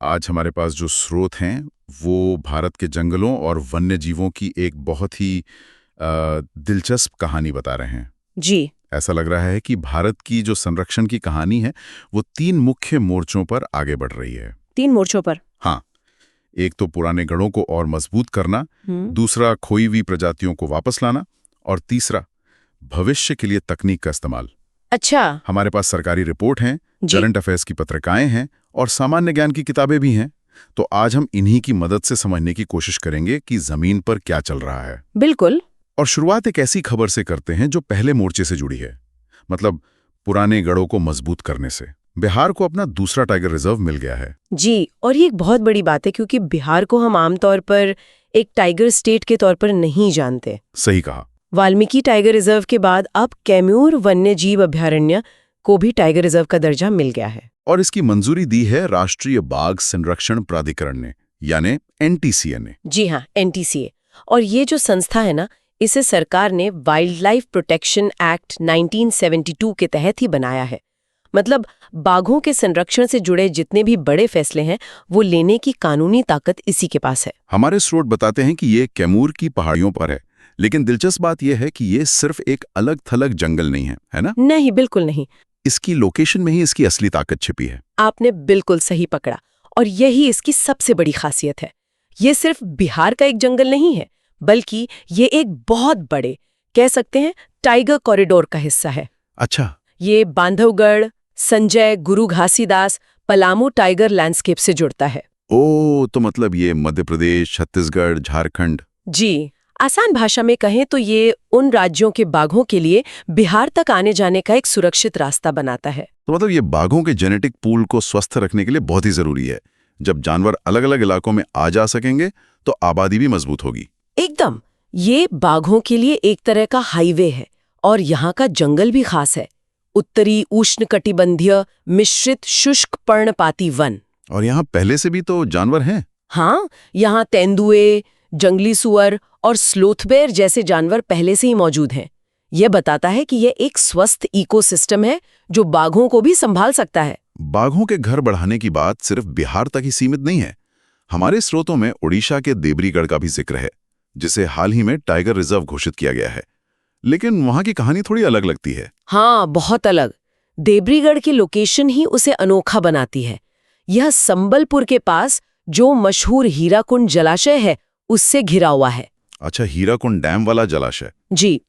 आज हमारे पास जो स्रोत हैं वो भारत के जंगलों और वन्य जीवों की एक बहुत ही दिलचस्प कहानी बता रहे हैं। जी। ऐसा लग रहा है कि भारत की जो संरक्षण की कहानी है वो 3 मुख्य मोर्चों पर आगे बढ़ रही है। 3 मोर्चों पर। हाँ, एक तो पुराने गढ़ों को और मजबूत करना, हम्म। दूसरा खोई हुई प्रजातियों को वापस लाना और तीसरा भविष्य के लिए तकनीक का इस्तेमाल। अच्छा। हमारे पास सरकारी रिपोर्ट हैं, जी। करंट अफेयर्स की पत्रिकाएं हैं और सामान्य ज्ञान की किताबें भी हैं। तो आज हम इन्हीं की मदद से समझने की कोशिश करेंगे कि जमीन पर क्या चल रहा है। बिल्कुल। और शुरुआत एक ऐसी खबर से करते हैं जो पहले मोर्चे से जुड़ी है, मतलब पुराने गढ़ों को मजबूत करने से। बिहार को अपना दूसरा टाइगर रिजर्व मिल गया है। जी, और ये एक बहुत बड़ी बात है क्योंकि बिहार को हम आमतौर पर एक टाइगर स्टेट के तौर पर नहीं जानते। सही कहा। वाल्मीकि टाइगर रिजर्व के बाद अब कैमूर वन्य जीव अभयारण्य को भी टाइगर रिजर्व का दर्जा मिल गया है। और इसकी मंजूरी दी है राष्ट्रीय बाघ संरक्षण प्राधिकरण ने, यानी एनटीसीए ने। जी हाँ, एनटीसीए। और ये जो संस्था है ना, इसे सरकार ने वाइल्ड लाइफ प्रोटेक्शन एक्ट 1972 के तहत ही बनाया है। मतलब बाघों के संरक्षण से जुड़े जितने भी बड़े फैसले हैं वो लेने की कानूनी ताकत इसी के पास है। हमारे स्रोत बताते हैं कि ये कैमूर की पहाड़ियों पर है, लेकिन दिलचस्प बात यह है कि ये सिर्फ एक अलग थलग जंगल नहीं है, है ना? नहीं, बिल्कुल नहीं। इसकी लोकेशन में ही इसकी असली ताकत छिपी है। आपने बिल्कुल सही पकड़ा, और यही इसकी सबसे बड़ी खासियत है। ये सिर्फ बिहार का एक जंगल नहीं है, बल्कि ये एक बहुत बड़े, कह सकते हैं, टाइगर कॉरिडोर का हिस्सा है। अच्छा। ये बांधवगढ़, संजय, गुरु घासीदास, पलामू टाइगर लैंडस्केप से जुड़ता है। ओ, तो मतलब ये मध्य प्रदेश, छत्तीसगढ़, झारखंड। जी, आसान भाषा में कहें तो ये उन राज्यों के बाघों के लिए बिहार तक आने जाने का एक सुरक्षित रास्ता बनाता है। तो मतलब ये बाघों के जेनेटिक पूल को स्वस्थ रखने के लिए बहुत ही जरूरी है। जब जानवर अलग अलग इलाकों में आ जा सकेंगे तो आबादी भी मजबूत होगी। एकदम। ये बाघों के लिए एक तरह का हाईवे है, और यहाँ का जंगल भी खास है। उत्तरी उष्णकटिबंधीय मिश्रित शुष्क पर्णपाती वन। और यहाँ पहले से भी तो जानवर हैं। हाँ, यहाँ तेंदुए, जंगली सुअर और स्लोथ बेयर जैसे जानवर पहले से ही मौजूद हैं। यह बताता है कि यह एक स्वस्थ इकोसिस्टम है जो बाघों को भी संभाल सकता है। बाघों के घर बढ़ाने की बात सिर्फ बिहार तक ही सीमित नहीं है। हमारे स्रोतों में ओडिशा के देवरीगढ़ का भी जिक्र है, जिसे हाल ही में टाइगर रिजर्व घोषित किया गया है। लेकिन वहां की कहानी थोड़ी अलग लगती है। हाँ, बहुत अलग। देवरीगढ़ की लोकेशन ही उसे अनोखा बनाती है। यह संबलपुर के पास जो मशहूर हीराकुंड जलाशय है उससे घिरा हुआ है। अच्छा, हीराकुंड डैम वाला जलाशय। जी,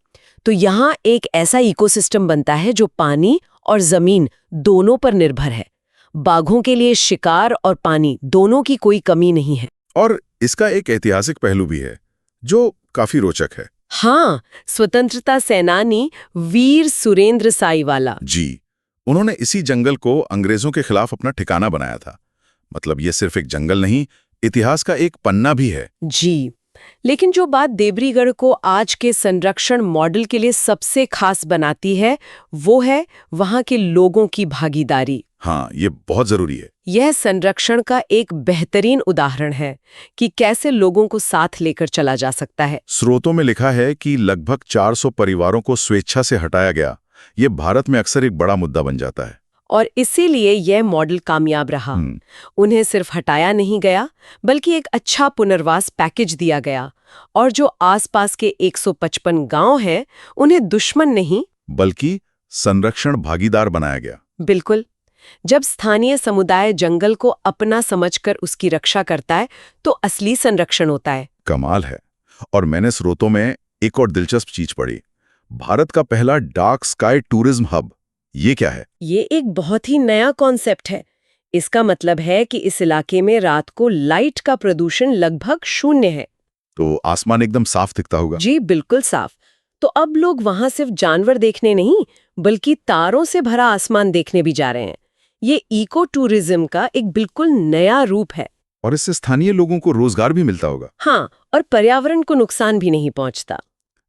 तो यहाँ एक ऐसा इकोसिस्टम बनता है जो पानी और जमीन दोनों पर निर्भर है। बाघों के लिए शिकार और पानी दोनों की कोई कमी नहीं है। और इसका एक ऐतिहासिक पहलू भी है जो काफी रोचक है। हाँ, स्वतंत्रता सेनानी वीर सुरेंद्र साईवाला जी, उन्होंने इसी जंगल को अंग्रेजों के खिलाफ अपना ठिकाना बनाया था। मतलब ये सिर्फ एक जंगल नहीं, इतिहास का एक पन्ना भी है। जी, लेकिन जो बात देवरीगढ़ को आज के संरक्षण मॉडल के लिए सबसे खास बनाती है वो है वहाँ के लोगों की भागीदारी। हाँ, ये बहुत जरूरी है। यह संरक्षण का एक बेहतरीन उदाहरण है कि कैसे लोगों को साथ लेकर चला जा सकता है। स्रोतों में लिखा है कि लगभग 400 परिवारों को स्वेच्छा से हटाया गया। ये भारत में अक्सर एक बड़ा मुद्दा बन जाता है। और इसीलिए यह मॉडल कामयाब रहा। उन्हें सिर्फ हटाया नहीं गया, बल्कि एक अच्छा पुनर्वास पैकेज दिया गया। और जो आसपास के 155 गांव हैं, उन्हें दुश्मन नहीं बल्कि संरक्षण भागीदार बनाया गया। बिल्कुल। जब स्थानीय समुदाय जंगल को अपना समझकर उसकी रक्षा करता है तो असली संरक्षण होता है। कमाल है। और मैंने स्रोतों में एक और दिलचस्प चीज पढ़ी। भारत का पहला डार्क स्काई टूरिज्म हब। ये क्या है? ये एक बहुत ही नया कॉन्सेप्ट है। इसका मतलब है कि इस इलाके में रात को लाइट का प्रदूषण लगभग शून्य है। तो आसमान एकदम साफ दिखता होगा। जी, बिल्कुल साफ। तो अब लोग वहां सिर्फ जानवर देखने नहीं, बल्कि तारों से भरा आसमान देखने भी जा रहे हैं। ये इको टूरिज्म का एक बिल्कुल नया रूप है। और इससे स्थानीय लोगों को रोजगार भी मिलता होगा। हाँ, और पर्यावरण को नुकसान भी नहीं पहुंचता।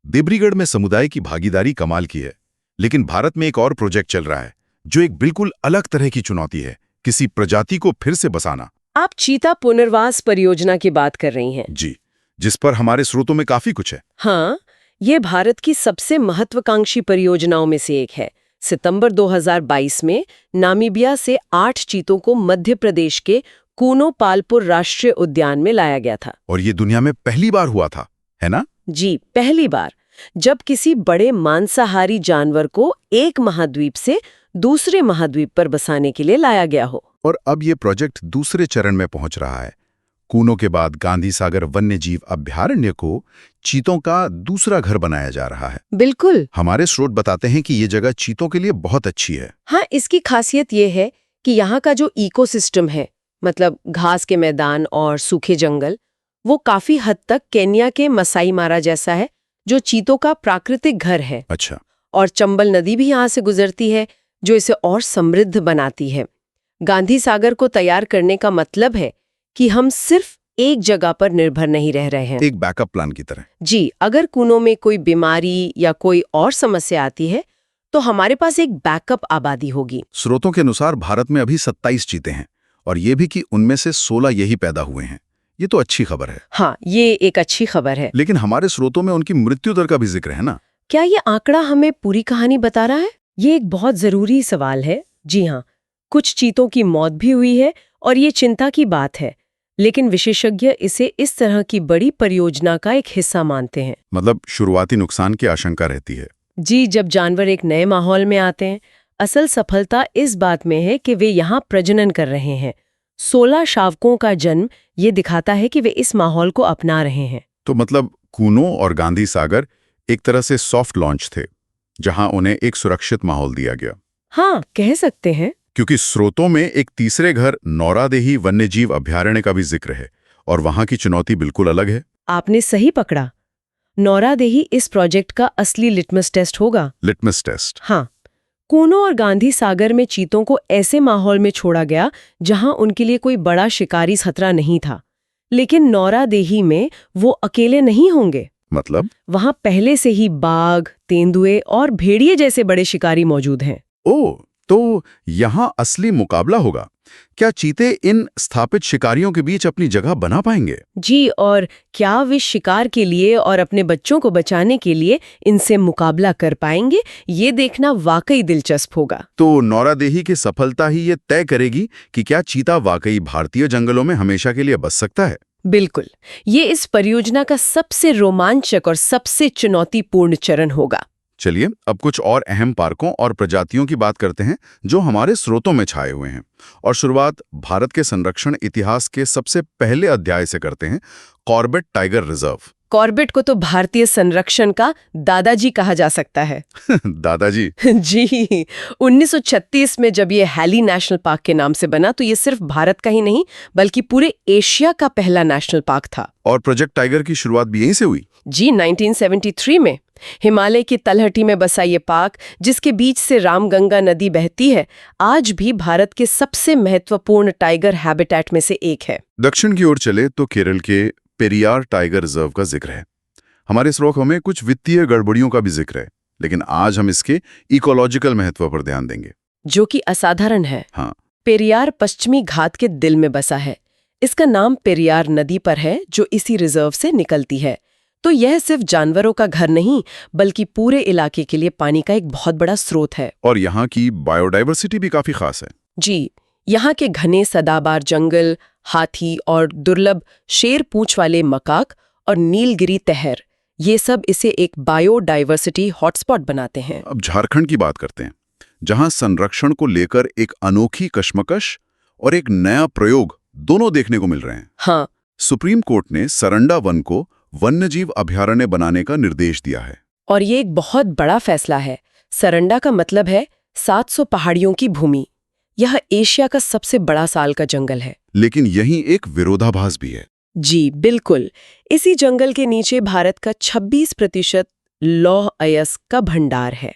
देवरीगढ़ में समुदाय की भागीदारी कमाल की है। लेकिन भारत में एक और प्रोजेक्ट चल रहा है जो एक बिल्कुल अलग तरह की चुनौती है, किसी प्रजाति को फिर से बसाना। आप चीता पुनर्वास परियोजना की बात कर रही हैं। जी, जिस पर हमारे स्रोतों में काफी कुछ है। हाँ, ये भारत की सबसे महत्वाकांक्षी परियोजनाओं में से एक है। सितंबर 2022 में नामीबिया से 8 चीतों को मध्य प्रदेश के कूनो पालपुर राष्ट्रीय उद्यान में लाया गया था। और ये दुनिया में पहली बार हुआ था, है ना? जी, पहली बार जब किसी बड़े मांसाहारी जानवर को एक महाद्वीप से दूसरे महाद्वीप पर बसाने के लिए लाया गया हो। और अब ये प्रोजेक्ट दूसरे चरण में पहुंच रहा है। कूनो के बाद गांधी सागर वन्यजीव अभयारण्य को चीतों का दूसरा घर बनाया जा रहा है। बिल्कुल। हमारे स्रोत बताते हैं कि ये जगह चीतों के लिए बहुत अच्छी है। हाँ, इसकी खासियत ये है कि यहाँ का जो इकोसिस्टम है, मतलब घास के मैदान और सूखे जंगल, वो काफी हद तक केन्या के मसाई मारा जैसा है, जो चीतों का प्राकृतिक घर है। अच्छा। और चंबल नदी भी यहाँ से गुजरती है, जो इसे और समृद्ध बनाती है। गांधी सागर को तैयार करने का मतलब है कि हम सिर्फ एक जगह पर निर्भर नहीं रह रहे हैं। एक बैकअप प्लान की तरह। जी, अगर कूनो में कोई बीमारी या कोई और समस्या आती है तो हमारे पास एक बैकअप आबादी होगी। स्रोतों के अनुसार भारत में अभी 27 चीते हैं, और ये भी कि उनमें से 16 यही पैदा हुए हैं। ये तो अच्छी खबर है। हाँ, ये एक अच्छी खबर है। लेकिन हमारे स्रोतों में उनकी मृत्यु दर का भी जिक्र है ना? क्या ये आंकड़ा हमें पूरी कहानी बता रहा है? ये एक बहुत जरूरी सवाल है। जी हाँ, कुछ चीतों की मौत भी हुई है और ये चिंता की बात है, लेकिन विशेषज्ञ इसे इस तरह की बड़ी परियोजना का एक हिस्सा मानते हैं। मतलब शुरुआती नुकसान की आशंका रहती है। जी, जब जानवर एक नए माहौल में आते हैं, असल सफलता इस बात में है कि वे यहाँ प्रजनन कर रहे हैं। 16 शावकों का जन्म ये दिखाता है कि वे इस माहौल को अपना रहे हैं। तो मतलब कूनो और गांधी सागर एक तरह से सॉफ्ट लॉन्च थे, जहां उन्हें एक सुरक्षित माहौल दिया गया। हाँ, कह सकते हैं। क्योंकि स्रोतों में एक तीसरे घर नौरादेही वन्यजीव अभयारण्य का भी जिक्र है, और वहां की चुनौती बिल्कुल अलग है। आपने सही पकड़ा। नौरादेही इस प्रोजेक्ट का असली लिटमस टेस्ट होगा। Litmus test. हाँ, कूनो और गांधी सागर में चीतों को ऐसे माहौल में छोड़ा गया जहां उनके लिए कोई बड़ा शिकारी खतरा नहीं था। लेकिन नौरादेही में वो अकेले नहीं होंगे। मतलब? वहां पहले से ही बाघ, तेंदुए और भेड़िए जैसे बड़े शिकारी मौजूद हैं। ओह, तो यहाँ असली मुकाबला होगा। क्या चीते इन स्थापित शिकारियों के बीच अपनी जगह बना पाएंगे? जी, और क्या वे शिकार के लिए और अपने बच्चों को बचाने के लिए इनसे मुकाबला कर पाएंगे, ये देखना वाकई दिलचस्प होगा। तो नौरादेही की सफलता ही ये तय करेगी कि क्या चीता वाकई भारतीय जंगलों में हमेशा के लिए बस सकता है। बिल्कुल, ये इस परियोजना का सबसे रोमांचक और सबसे चुनौतीपूर्ण चरण होगा। चलिए अब कुछ और अहम पार्कों और प्रजातियों की बात करते हैं जो हमारे स्रोतों में छाए हुए हैं। और शुरुआत भारत के संरक्षण इतिहास के सबसे पहले अध्याय से करते हैं, कॉर्बेट टाइगर रिजर्व। कॉर्बेट को तो भारतीय संरक्षण का दादाजी कहा जा सकता है। दादाजी? जी, 1936 में जब ये हैली नेशनल पार्क के नाम से बना तो ये सिर्फ भारत का ही नहीं बल्कि पूरे एशिया का पहला नेशनल पार्क था। और प्रोजेक्ट टाइगर की शुरुआत भी यहीं से हुई? जी, 1973 में हिमालय की तलहटी में बसा ये पार्क, जिसके बीच से रामगंगा नदी बहती है, आज भी भारत के सबसे महत्वपूर्ण टाइगर हैबिटेट में से एक है। दक्षिण की ओर चले तो केरल के पेरियार टाइगर रिजर्व का जिक्र है। हमारे स्रोतों में कुछ वित्तीय गड़बड़ियों का भी जिक्र है, लेकिन आज हम इसके इकोलॉजिकल महत्व पर ध्यान देंगे, जो कि असाधारण है। हाँ। पेरियार पश्चिमी घाट के दिल में बसा है। इसका नाम पेरियार नदी पर है जो इसी रिजर्व से निकलती है। तो यह सिर्फ जानवरों का घर नहीं बल्कि पूरे इलाके के लिए पानी का एक बहुत बड़ा स्रोत है। और यहाँ की बायोडाइवर्सिटी भी काफी खास है। जी, यहाँ के घने सदाबहार जंगल, हाथी और दुर्लभ शेर पूंछ वाले मकाक और नीलगिरी तहर, ये सब इसे एक बायोडाइवर्सिटी हॉटस्पॉट बनाते हैं। अब झारखंड की बात करते हैं, जहां संरक्षण को लेकर एक अनोखी कश्मकश और एक नया प्रयोग दोनों देखने को मिल रहे हैं। हाँ, सुप्रीम कोर्ट ने सरंडा वन को वन्यजीव अभयारण्य बनाने का निर्देश दिया है। और ये एक बहुत बड़ा फैसला है। सरंडा का मतलब है 700 पहाड़ियों की भूमि। यह एशिया का सबसे बड़ा साल का जंगल है। लेकिन यहीं एक विरोधाभास भी है। जी बिल्कुल, इसी जंगल के नीचे भारत का 26% लौह अयस्क का भंडार है।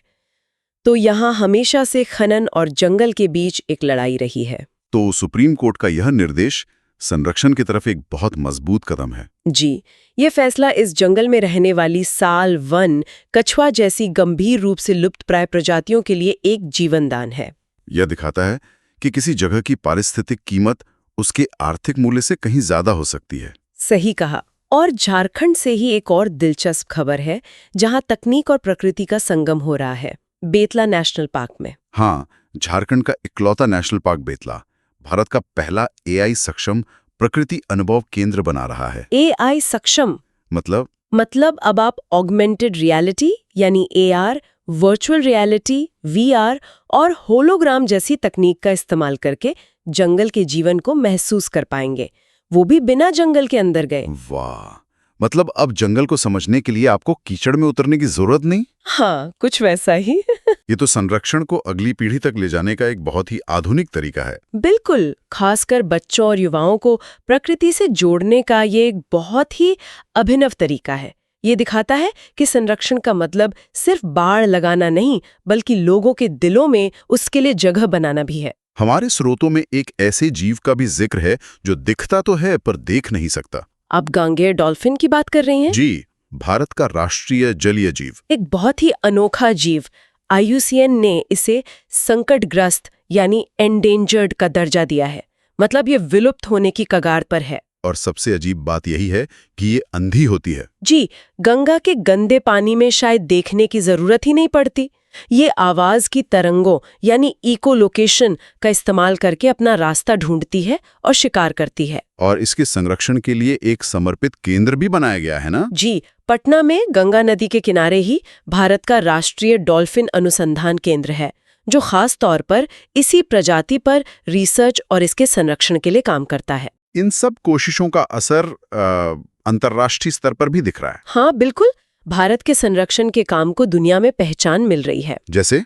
तो यहाँ हमेशा से खनन और जंगल के बीच एक लड़ाई रही है। तो सुप्रीम कोर्ट का यह निर्देश संरक्षण की तरफ एक बहुत मजबूत कदम है। जी, ये फैसला इस जंगल में रहने वाली साल, वन, कछुआ जैसी गंभीर रूप से लुप्तप्राय प्रजातियों के लिए एक जीवनदान है। यह दिखाता है कि किसी जगह की पारिस्थितिक कीमत उसके आर्थिक मूल्य से कहीं ज्यादा हो सकती है। सही कहा। और झारखंड से ही एक और दिलचस्प खबर है, जहां तकनीक और प्रकृति का संगम हो रहा है, बेतला नेशनल पार्क में। हाँ, झारखंड का इकलौता नेशनल पार्क बेतला भारत का पहला एआई सक्षम प्रकृति अनुभव केंद्र बना रहा है। AI सक्षम मतलब अब आप ऑगमेंटेड रियलिटी यानी AR, वर्चुअल रियलिटी VR और होलोग्राम जैसी तकनीक का इस्तेमाल करके जंगल के जीवन को महसूस कर पाएंगे, वो भी बिना जंगल के अंदर गए। वाह, मतलब अब जंगल को समझने के लिए आपको कीचड़ में उतरने की जरूरत नहीं। हाँ, कुछ वैसा ही। ये तो संरक्षण को अगली पीढ़ी तक ले जाने का एक बहुत ही आधुनिक तरीका है। बिल्कुल, खासकर बच्चों और युवाओं को प्रकृति से जोड़ने का ये एक बहुत ही अभिनव तरीका है। ये दिखाता है कि संरक्षण का मतलब सिर्फ बाड़ लगाना नहीं, बल्कि लोगों के दिलों में उसके लिए जगह बनाना भी है। हमारे स्रोतों में एक ऐसे जीव का भी जिक्र है जो दिखता तो है पर देख नहीं सकता। आप गांगेय डॉल्फिन की बात कर रहे हैं? जी, भारत का राष्ट्रीय जलीय जीव। एक बहुत ही अनोखा जीव। IUCN ने इसे संकटग्रस्त यानी एंडेंजर्ड का दर्जा दिया है, मतलब ये विलुप्त होने की कगार पर है। और सबसे अजीब बात यही है कि ये अंधी होती है। जी, गंगा के गंदे पानी में शायद देखने की जरूरत ही नहीं पड़ती। ये आवाज की तरंगों यानी इकोलोकेशन का इस्तेमाल करके अपना रास्ता ढूंढती है और शिकार करती है। और इसके संरक्षण के लिए एक समर्पित केंद्र भी बनाया गया है ना? जी, पटना में गंगा नदी के किनारे ही भारत का राष्ट्रीय डॉल्फिन अनुसंधान केंद्र है, जो खास तौर पर इसी प्रजाति पर रिसर्च और इसके संरक्षण के लिए काम करता है। इन सब कोशिशों का असर अंतर्राष्ट्रीय स्तर पर भी दिख रहा है। हाँ, बिल्कुल। भारत के संरक्षण के काम को दुनिया में पहचान मिल रही है। जैसे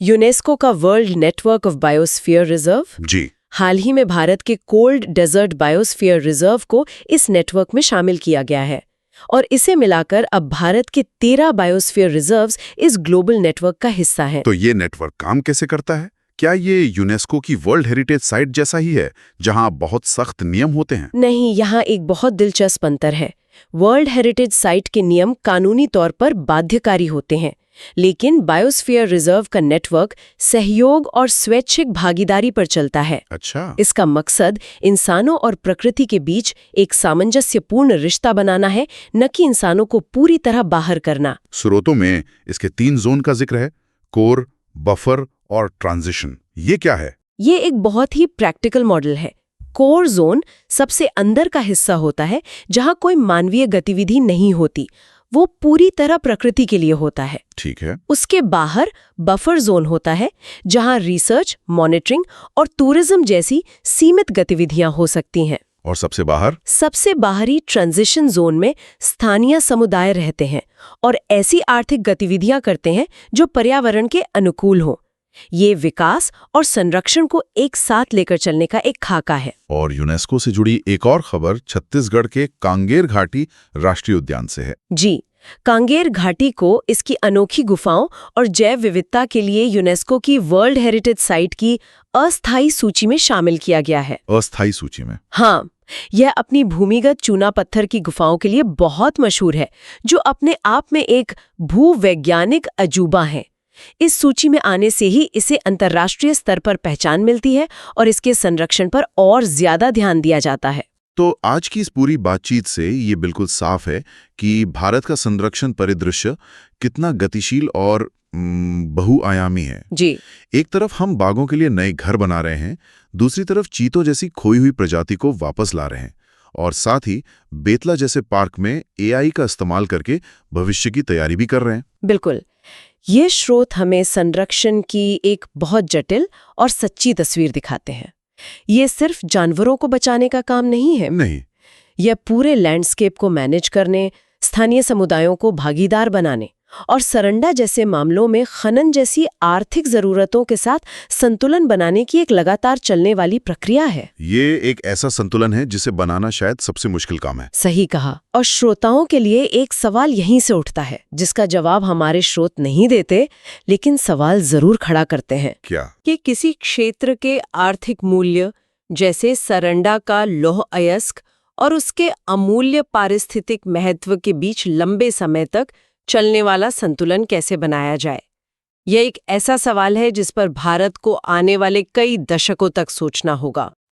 यूनेस्को का world network of biosphere reserve. जी, हाल ही में भारत के कोल्ड डेजर्ट बायोस्फीयर रिजर्व को इस नेटवर्क में शामिल किया गया है, और इसे मिलाकर अब भारत के 13 बायोस्फीयर रिजर्व्स इस ग्लोबल नेटवर्क का हिस्सा हैं। तो ये नेटवर्क काम कैसे करता है? क्या ये यूनेस्को की वर्ल्ड हेरिटेज साइट जैसा ही है, जहां बहुत सख्त नियम होते हैं? नहीं, यहाँ एक बहुत दिलचस्प अंतर है। वर्ल्ड हेरिटेज साइट के नियम कानूनी तौर पर बाध्यकारी होते हैं, लेकिन बायोस्फीयर रिजर्व का नेटवर्क सहयोग और स्वैच्छिक भागीदारी पर चलता है। अच्छा, इसका मकसद इंसानों और प्रकृति के बीच एक सामंजस्यपूर्ण रिश्ता बनाना है, न कि इंसानों को पूरी तरह बाहर करना। स्रोतों में इसके 3 जोन का जिक्र है, कोर, बफर और ट्रांजिशन। ये क्या है? ये एक बहुत ही प्रैक्टिकल मॉडल है। कोर जोन सबसे अंदर का हिस्सा होता है, जहां कोई मानवीय गतिविधि नहीं होती, वो पूरी तरह प्रकृति के लिए होता है। ठीक है। उसके बाहर बफर जोन होता है, जहां रिसर्च, मॉनिटरिंग और टूरिज्म जैसी सीमित गतिविधियां हो सकती हैं। और सबसे बाहर? सबसे बाहरी ट्रांजिशन जोन में स्थानीय समुदाय रहते हैं और ऐसी आर्थिक गतिविधियां करते हैं जो पर्यावरण के अनुकूल हों। ये विकास और संरक्षण को एक साथ लेकर चलने का एक खाका है। और यूनेस्को से जुड़ी एक और खबर छत्तीसगढ़ के कांगेर घाटी राष्ट्रीय उद्यान से है। जी, कांगेर घाटी को इसकी अनोखी गुफाओं और जैव विविधता के लिए यूनेस्को की वर्ल्ड हेरिटेज साइट की अस्थायी सूची में शामिल किया गया है। अस्थायी सूची में? हाँ, यह अपनी भूमिगत चूना पत्थर की गुफाओं के लिए बहुत मशहूर है, जो अपने आप में एक भूवैज्ञानिक अजूबा है। इस सूची में आने से ही इसे अंतर्राष्ट्रीय स्तर पर पहचान मिलती है और इसके संरक्षण पर और ज्यादा ध्यान दिया जाता है। तो आज की इस पूरी बातचीत से ये बिल्कुल साफ है कि भारत का संरक्षण परिदृश्य कितना गतिशील और बहुआयामी है। जी, एक तरफ हम बाघों के लिए नए घर बना रहे हैं, दूसरी तरफ चीतों जैसी खोई हुई प्रजाति को वापस ला रहे हैं, और साथ ही बेतला जैसे पार्क में AI का इस्तेमाल करके भविष्य की तैयारी भी कर रहे हैं। बिल्कुल। ये स्रोत हमें संरक्षण की एक बहुत जटिल और सच्ची तस्वीर दिखाते हैं। ये सिर्फ जानवरों को बचाने का काम नहीं है। नहीं, यह पूरे लैंडस्केप को मैनेज करने, स्थानीय समुदायों को भागीदार बनाने और सरंडा जैसे मामलों में खनन जैसी आर्थिक जरूरतों के साथ संतुलन बनाने की एक लगातार चलने वाली प्रक्रिया है। ये एक ऐसा संतुलन है जिसे बनाना शायद सबसे मुश्किल काम है। सही कहा। और श्रोताओं के लिए एक सवाल यहीं से उठता है, जिसका जवाब हमारे स्रोत नहीं देते, लेकिन सवाल जरूर खड़ा करते हैं। क्या? कि किसी क्षेत्र के आर्थिक मूल्य, जैसे सरंडा का लौह अयस्क, और उसके अमूल्य पारिस्थितिक महत्व के बीच लंबे समय तक चलने वाला संतुलन कैसे बनाया जाए? यह एक ऐसा सवाल है जिस पर भारत को आने वाले कई दशकों तक सोचना होगा।